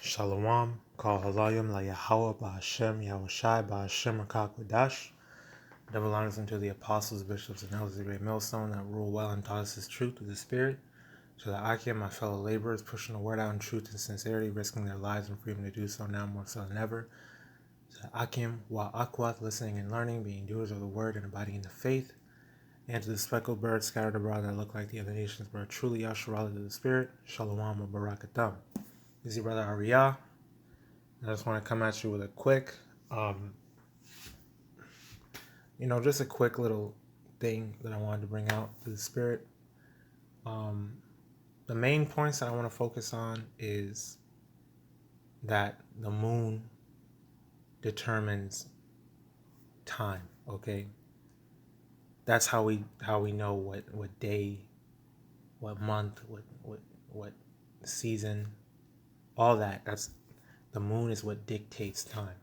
Shalom, call HALALYAM YAHAWAH BAHASHAM YAHAWASHI BAHASHAM QADASH. Double honors unto the apostles, bishops, and elders of the great millstone that rule well and taught us his truth through the Spirit. To the Akim, my fellow laborers, pushing the word out in truth and sincerity, risking their lives and freedom to do so now more so than ever. To the Akim, YAHAWAH, listening and learning, being doers of the word and abiding in the faith. And to the speckled birds scattered abroad that look like the other nations, but are truly Yasharala to the Spirit, Shalom wa Barakatam. This is your brother Ariah. I just want to come at you with a quick, just a quick little thing that I wanted to bring out to the Spirit. The main points that I want to focus on is that the moon determines time. Okay, that's how we know what day, what month, what season, all that. That's the moon is what dictates time.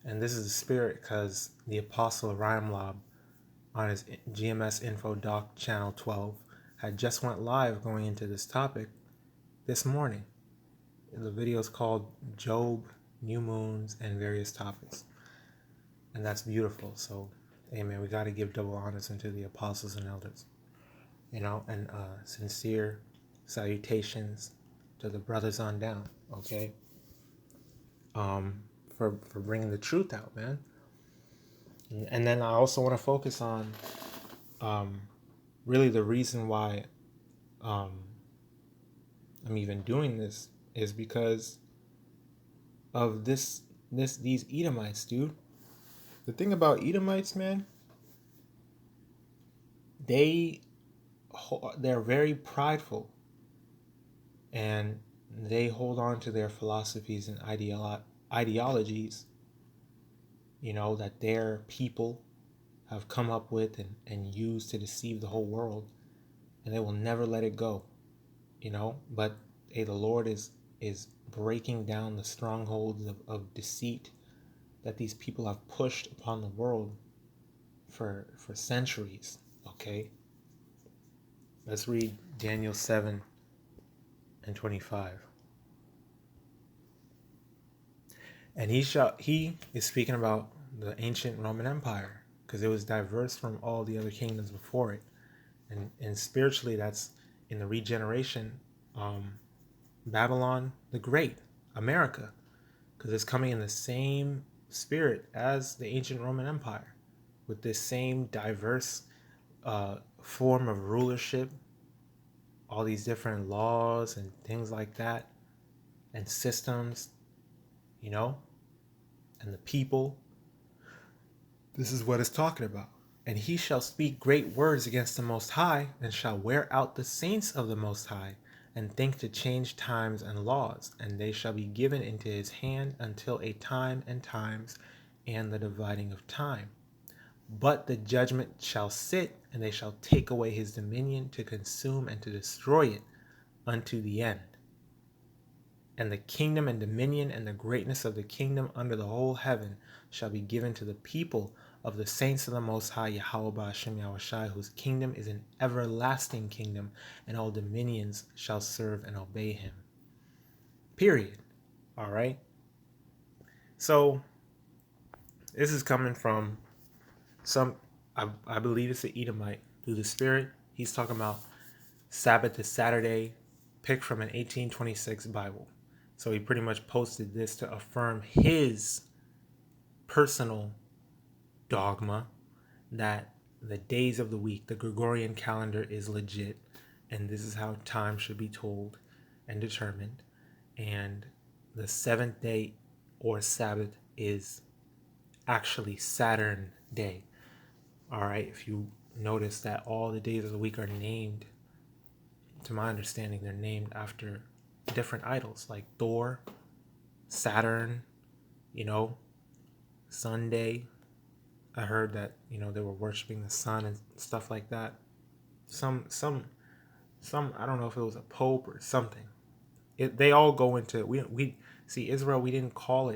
And this is the Spirit because the Apostle Rhyme on his GMS Info Doc Channel 12 had just went live going into this topic this morning. The video is called Job, New Moons, and Various Topics. And that's beautiful. So, amen. We got to give double honors unto the apostles and elders. And sincere salutations to the brothers on down, okay? For bringing the truth out, man. And then I also want to focus on really the reason why I'm even doing this is because of these Edomites, dude. The thing about Edomites, man, they're very prideful, and they hold on to their philosophies and ideologies, that their people have come up with and used to deceive the whole world, and they will never let it go, but hey, the Lord is breaking down the strongholds of deceit that these people have pushed upon the world for centuries. Okay, let's read Daniel 7:25. And he is speaking about the ancient Roman Empire, because it was diverse from all the other kingdoms before it. And spiritually, that's in the regeneration, Babylon the Great, America, because it's coming in the same spirit as the ancient Roman Empire, with this same diverse form of rulership, all these different laws and things like that, and systems, and the people. This is what it's talking about. And he shall speak great words against the Most High, and shall wear out the saints of the Most High, and think to change times and laws, and they shall be given into his hand until a time and times, and the dividing of time. But the judgment shall sit, and they shall take away his dominion to consume and to destroy it unto the end. And the kingdom and dominion and the greatness of the kingdom under the whole heaven shall be given to the people of the saints of the Most High, Yahawah BAHASHAM YAHAWASHI, whose kingdom is an everlasting kingdom, and all dominions shall serve and obey him. Period. All right? So, this is coming from I believe it's an Edomite through the Spirit. He's talking about Sabbath to Saturday, picked from an 1826 Bible. So he pretty much posted this to affirm his personal dogma that the days of the week, the Gregorian calendar, is legit, and this is how time should be told and determined. And the seventh day or Sabbath is actually Saturn day. All right, if you notice that all the days of the week are named, to my understanding, they're named after different idols like Thor, Saturn, Sunday. I heard that they were worshiping the sun and stuff like that. Some I don't know if it was a pope or something. They all go into we see Israel. We didn't call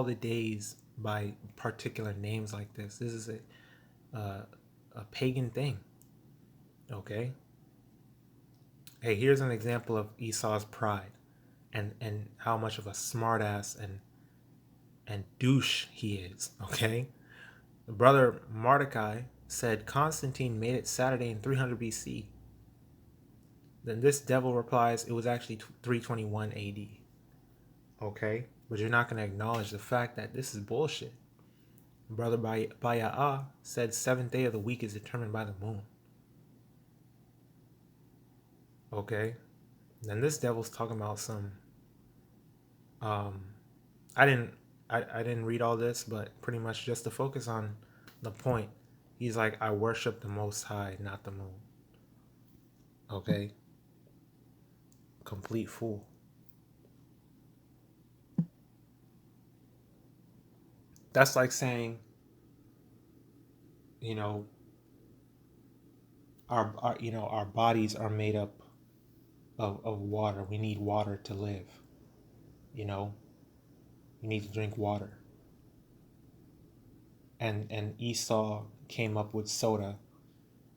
the days by particular names like this. This is a pagan thing. Okay. Hey, here's an example of Esau's pride. and how much of a smartass and douche he is, okay? The brother Mordecai said Constantine made it Saturday in 300 BC. Then this devil replies it was actually 321 AD. Okay? But you're not going to acknowledge the fact that this is bullshit. Brother YAHAWAH said 7th day of the week is determined by the moon. Okay? Then this devil's talking about some I didn't read all this, but pretty much just to focus on the point, he's like, I worship the Most High, not the moon. Okay? Complete fool. That's like saying, you know, our bodies are made up of water. We need water to live. You know, you need to drink water. And Esau came up with soda,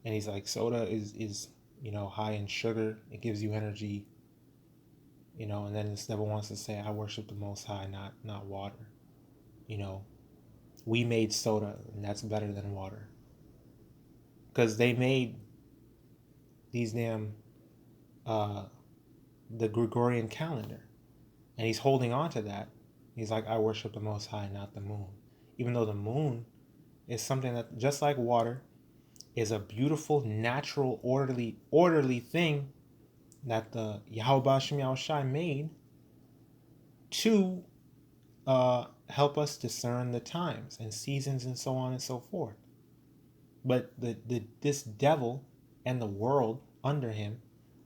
and he's like, soda is high in sugar. It gives you energy. And then this devil wants to say, I worship the Most High, not water. We made soda, and that's better than water. Because they made these damn the Gregorian calendar, and he's holding on to that. He's like, I worship the Most High, not the moon. Even though the moon is something that, just like water, is a beautiful, natural, orderly thing that the YAHAWASHI made to help us discern the times and seasons and so on and so forth. But this devil and the world under him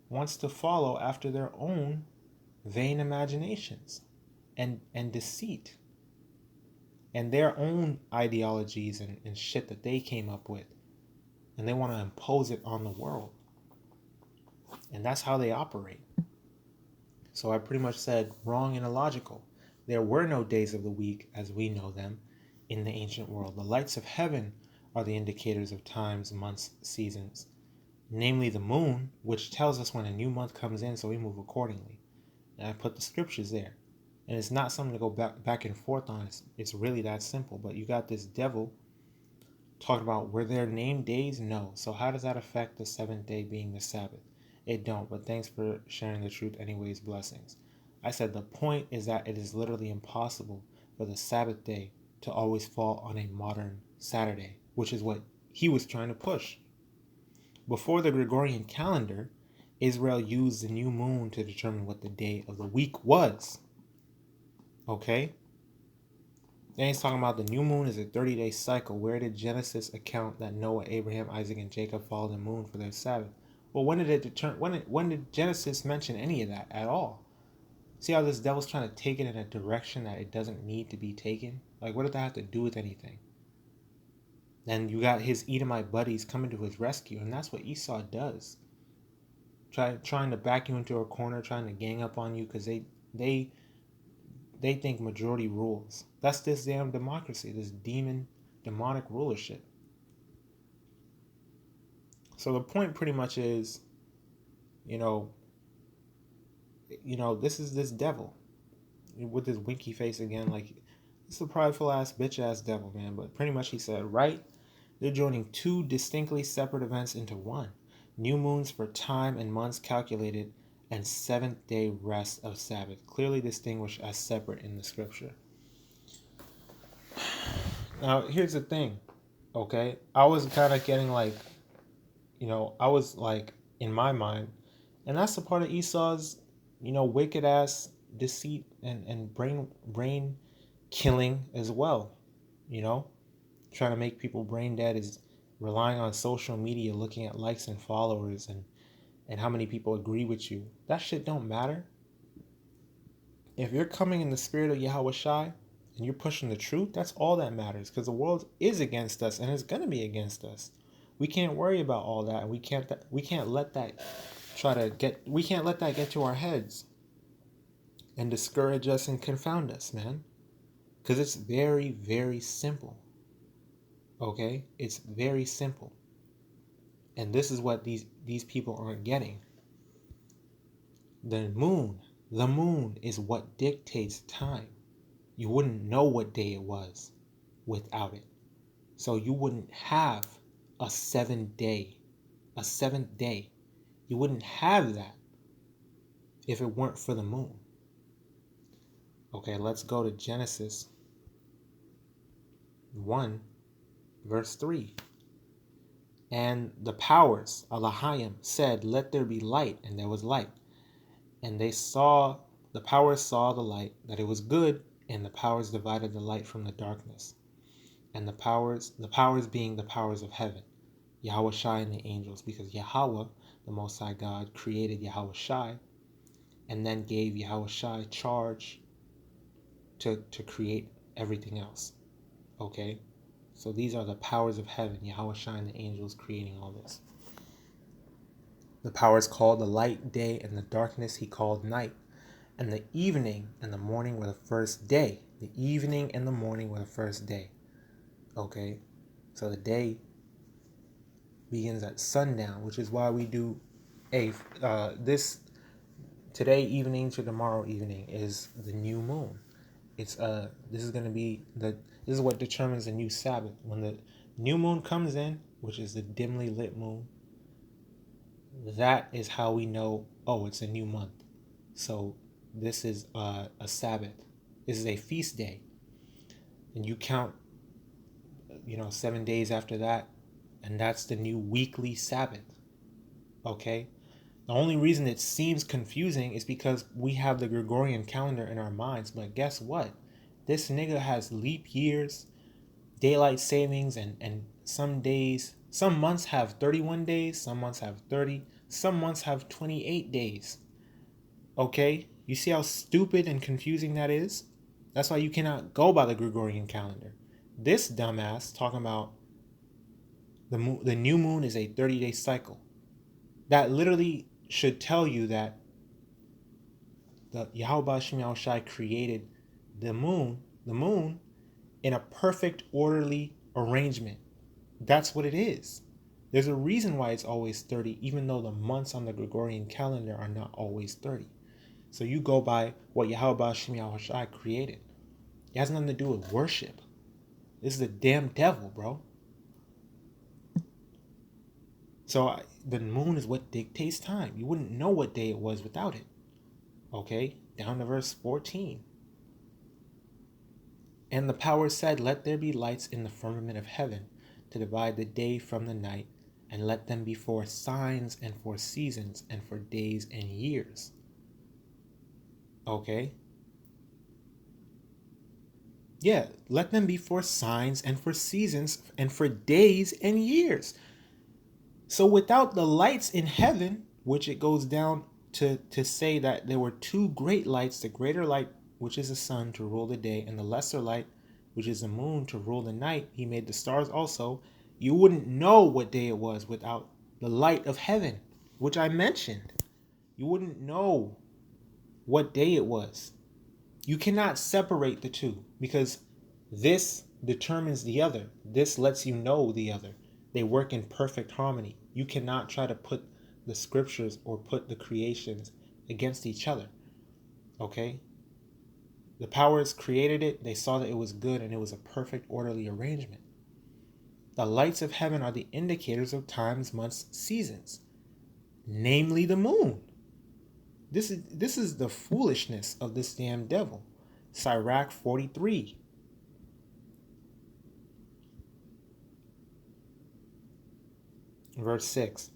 wants to follow after their own vain imaginations and deceit and their own ideologies and shit that they came up with, and they want to impose it on the world, and that's how they operate. So I pretty much said wrong and illogical. There were no days of the week as we know them in the ancient world. The lights of heaven are the indicators of times, months, seasons, namely the moon, which tells us when a new month comes in, so we move accordingly. And I put the scriptures there. And it's not something to go back and forth on. It's really that simple. But you got this devil talking about, were there named days? No. So how does that affect the seventh day being the Sabbath? It don't. But thanks for sharing the truth anyways. Blessings. I said the point is that it is literally impossible for the Sabbath day to always fall on a modern Saturday, which is what he was trying to push. Before the Gregorian calendar, Israel used the new moon to determine what the day of the week was. Okay? Then he's talking about the new moon is a 30-day cycle. Where did Genesis account that Noah, Abraham, Isaac, and Jacob followed the moon for their Sabbath? Well, when did Genesis mention any of that at all? See how this devil's trying to take it in a direction that it doesn't need to be taken? Like, what did that have to do with anything? Then you got his Edomite buddies coming to his rescue, and that's what Esau does. Trying to back you into a corner, trying to gang up on you because they think majority rules. That's this damn democracy, this demonic rulership. So the point pretty much is, this is this devil with this winky face again. Like, it's a prideful ass, bitch ass devil, man. But pretty much he said, right? They're joining two distinctly separate events into one. New moons for time and months calculated, and seventh day rest of Sabbath, clearly distinguished as separate in the scripture. Now, here's the thing, okay? I was kind of getting like, I was like, in my mind, and that's the part of Esau's, wicked ass deceit and brain killing as well, trying to make people brain dead is relying on social media, looking at likes and followers and how many people agree with you. That shit don't matter. If you're coming in the spirit of Yahawashi and you're pushing the truth, that's all that matters, because the world is against us and it's going to be against us. We can't worry about all that, and we can't let that get to our heads and discourage us and confound us, man. Because it's very, very simple. Okay? It's very simple. And this is what these people aren't getting. The moon The moon is what dictates time. You wouldn't know what day it was without it. So you wouldn't have a seventh day. You wouldn't have that if it weren't for the moon. Okay, let's go to Genesis 1, verse 3. And the powers, YAHAWAH, said, "Let there be light," and there was light. And the powers saw the light, that it was good, and the powers divided the light from the darkness. And the powers being the powers of heaven, YAHAWASHI and the angels, because Yahawah, the Most High God, created YAHAWASHI, and then gave YAHAWASHI charge to create everything else. Okay? So these are the powers of heaven, YAHAWASHI and the angels creating all this. The powers called the light day, and the darkness he called night. And the evening and the morning were the first day. The evening and the morning were the first day. Okay? So the day begins at sundown, which is why we do this today evening to tomorrow evening is the new moon. This is what determines the new Sabbath. When the new moon comes in, which is the dimly lit moon, that is how we know, oh, it's a new month. So this is a Sabbath. This is a feast day. And you count 7 days after that, and that's the new weekly Sabbath. Okay? The only reason it seems confusing is because we have the Gregorian calendar in our minds. But guess what? This nigga has leap years, daylight savings, and some months have 31 days, some months have 30, some months have 28 days. Okay? You see how stupid and confusing that is? That's why you cannot go by the Gregorian calendar. This dumbass talking about the new moon is a 30-day cycle. That literally should tell you that the Yahawadah created the moon in a perfect orderly arrangement. That's what it is. There's a reason why it's always 30, even though the months on the Gregorian calendar are not always 30. So you go by what Yahawadah created. It has nothing to do with worship. This is the damn devil, bro. So the moon is what dictates time. You wouldn't know what day it was without it. Okay, down to verse 14. And the power said, "Let there be lights in the firmament of heaven to divide the day from the night, and let them be for signs and for seasons and for days and years." Okay. Yeah, let them be for signs and for seasons and for days and years. So without the lights in heaven, which it goes down to say that there were two great lights, the greater light, which is the sun, to rule the day, and the lesser light, which is the moon, to rule the night. He made the stars also. You wouldn't know what day it was without the light of heaven, which I mentioned. You wouldn't know what day it was. You cannot separate the two because this determines the other. This lets you know the other. They work in perfect harmony. You cannot try to put the scriptures or put the creations against each other. Okay? The powers created it. They saw that it was good and it was a perfect orderly arrangement. The lights of heaven are the indicators of times, months, seasons, namely the moon. This is the foolishness of this damn devil. Sirach 43. Verse 6.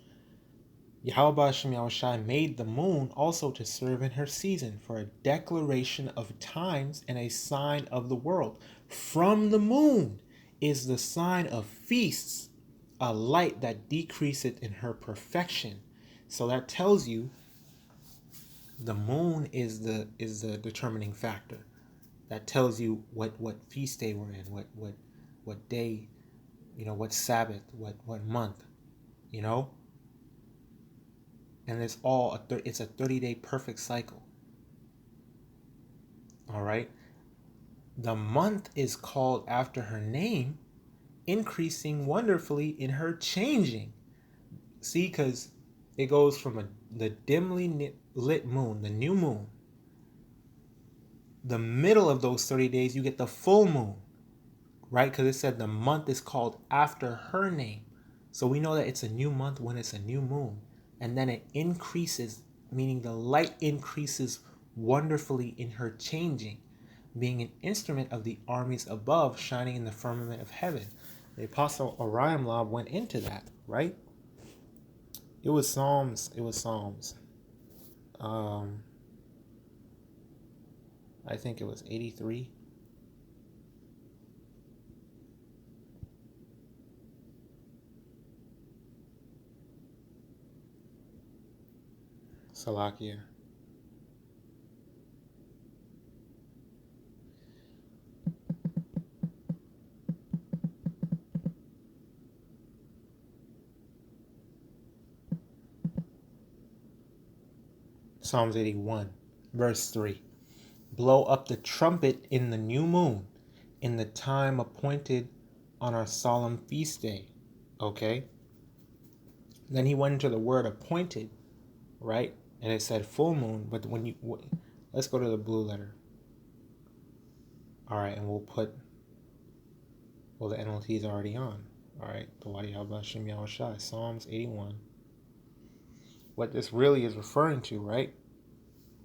Yahawadah made the moon also to serve in her season for a declaration of times and a sign of the world. From the moon is the sign of feasts, a light that decreaseth in her perfection. So that tells you the moon is the determining factor. That tells you what feast day we're in, what day, what Sabbath, what month, and it's all it's a 30-day perfect cycle. All right. The month is called after her name, increasing wonderfully in her changing. See, because it goes from the dimly lit moon, the new moon, the middle of those 30 days, you get the full moon, right? Because it said the month is called after her name. So we know that it's a new month when it's a new moon. And then it increases, meaning the light increases wonderfully in her changing, being an instrument of the armies above, shining in the firmament of heaven. The Apostle Oriam Lob went into that, right? It was Psalms. I think it was 83. Salakia. Psalms 81, verse 3. Blow up the trumpet in the new moon, in the time appointed on our solemn feast day. Okay? Then he went into the word appointed, right? And it said full moon, but when you... Let's go to the blue letter. All right, and we'll put... Well, the NLT is already on. All right, the BAHASHAM YAHAWASHI, Psalms 81. What this really is referring to, right?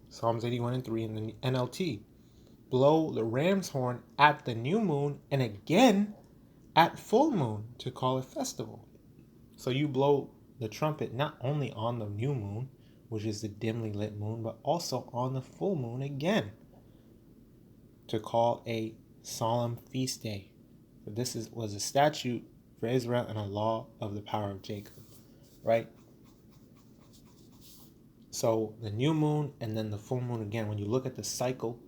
Psalms 81 and 3 in the NLT. Blow the ram's horn at the new moon and again at full moon to call it festival. So you blow the trumpet not only on the new moon, which is the dimly lit moon, but also on the full moon again to call a solemn feast day. For this was a statute for Israel and a law of the power of Jacob, right? So the new moon and then the full moon again. When you look at the cycle,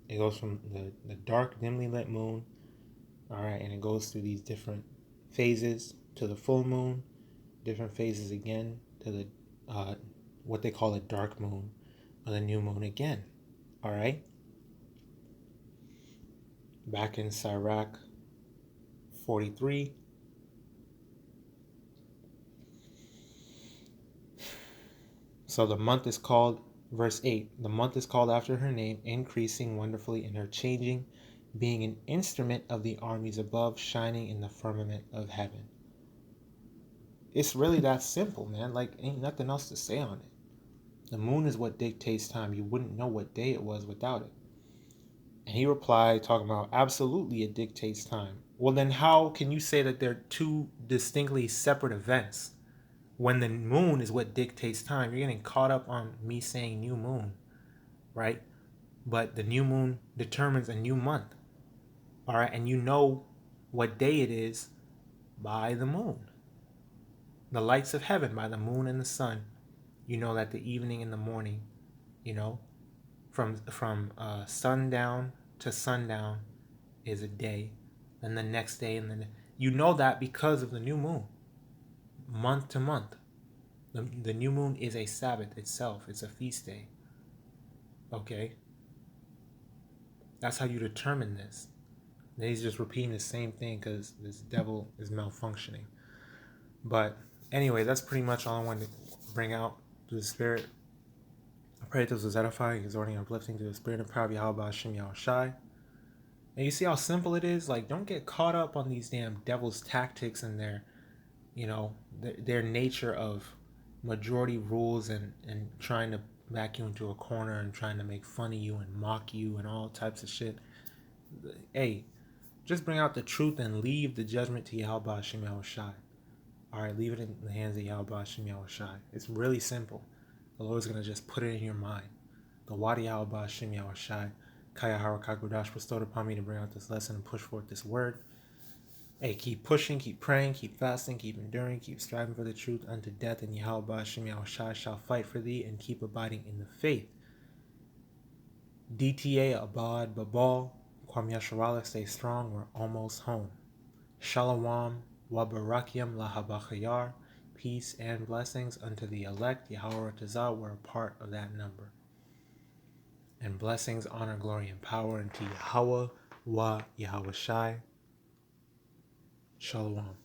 it goes from the dark, dimly lit moon, all right, and it goes through these different phases to the full moon, different phases again to the what they call a dark moon or the new moon again, all right? Back in Sirach 43. So the month is called, verse 8, the month is called after her name, increasing wonderfully in her changing, being an instrument of the armies above, shining in the firmament of heaven. It's really that simple, man. Like, ain't nothing else to say on it. The moon is what dictates time. You wouldn't know what day it was without it. And he replied, talking about, absolutely it dictates time. Well, then how can you say that they're two distinctly separate events? When the moon is what dictates time, you're getting caught up on me saying new moon, right? But the new moon determines a new month, all right? And you know what day it is by the moon. The lights of heaven by the moon and the sun. You know that the evening and the morning, you know, from sundown to sundown is a day. Then the next day, and then you know that because of the new moon, month to month. The new moon is a Sabbath itself. It's a feast day. Okay? That's how you determine this. And he's just repeating the same thing because this devil is malfunctioning. But anyway, that's pretty much all I wanted to bring out to the Spirit. I pray that this was edifying, exhorting, and uplifting to the Spirit and power of YAHAWAH and Yahawashi. And you see how simple it is? Like, don't get caught up on these damn devil's tactics and their, you know, their nature of majority rules and trying to back you into a corner and trying to make fun of you and mock you and all types of shit. Hey, just bring out the truth and leave the judgment to Yahawadah Shem Yahawashi. Alright, leave it in the hands of Yahawadah Shem Yahawashi. It's really simple. The Lord's going to just put it in your mind. The Wadi Yahawadah Shem Yahawashi, Kaya Harakak QADASH bestowed upon me to bring out this lesson and push forth this word. Hey, keep pushing, keep praying, keep fasting, keep enduring, keep striving for the truth unto death, and Yahawadah Shem Yahawashi shall fight for thee and keep abiding in the faith. DTA Abad Babal, Kwam Yasharala, stay strong, we're almost home. Shalom, Wabarakiam Lahabachayar, peace and blessings unto the elect, Yahawadah, we're a part of that number. And blessings, honor, glory, and power unto YAHAWAH, YAHAWASHI. Shalom.